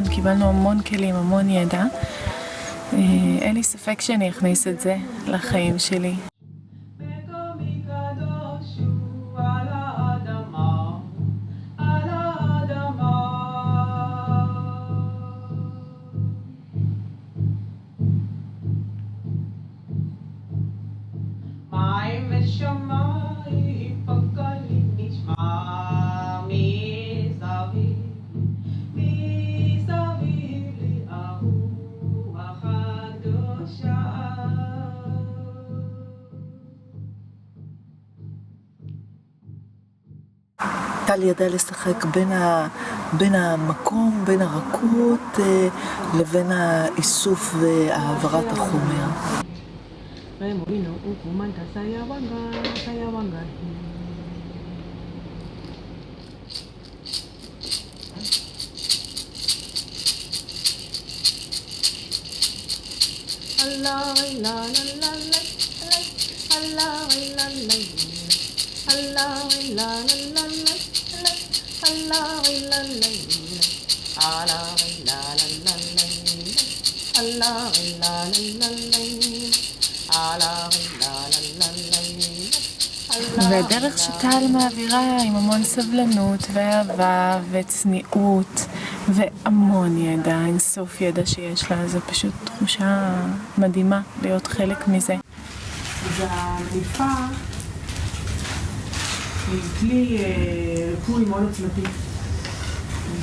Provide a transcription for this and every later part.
קיבלנו המון כלים, המון ידע. אין לי ספק שאני אכניס את זה לחיים שלי. טל ידע לשחק בין המקום, בין הרכות לבין האיסוף והעברת החומר. והדרך שטל מעבירה עם המון סבלנות ואהבה וצניעות והמון ידע, אינסוף ידע שיש לה, זה פשוט תחושה מדהימה להיות חלק מזה. והדליפה היא כלי ריפוי מאוד עוצמתי,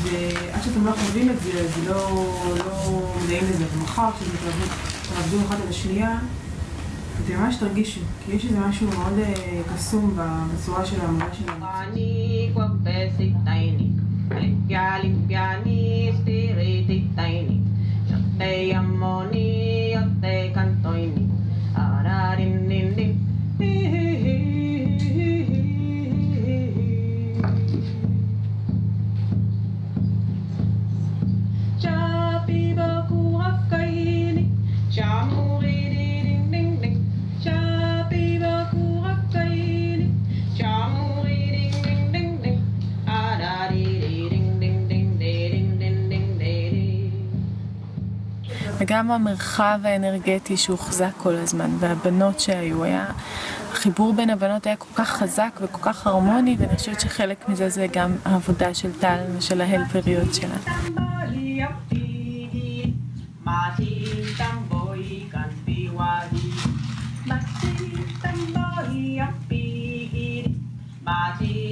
ועד שאתם לא חווים את זה, אז לא מודעים לזה, ומחר כשאתם תעבדו אחת על השנייה, אתם ממש תרגישו, כי יש איזה משהו מאוד קסום בצורה של העמודה שלנו. אני כבר פסק טייני, limpiani, stiriti taini, שתי המוני, יותי קנטויני, אררים נים. צ'אפי בקור הקייני, צ'אמורי דינג דינג דינג, צ'אפי בקור הקייני, צ'אמורי דינג דינג דינג, אררי וגם המרחב האנרגטי שהוחזק כל הזמן, והבנות שהיו, החיבור בין הבנות היה כל כך חזק וכל כך הרמוני, ואני חושבת שחלק מזה זה גם העבודה של טל ושל ההלפריות שלה. Mati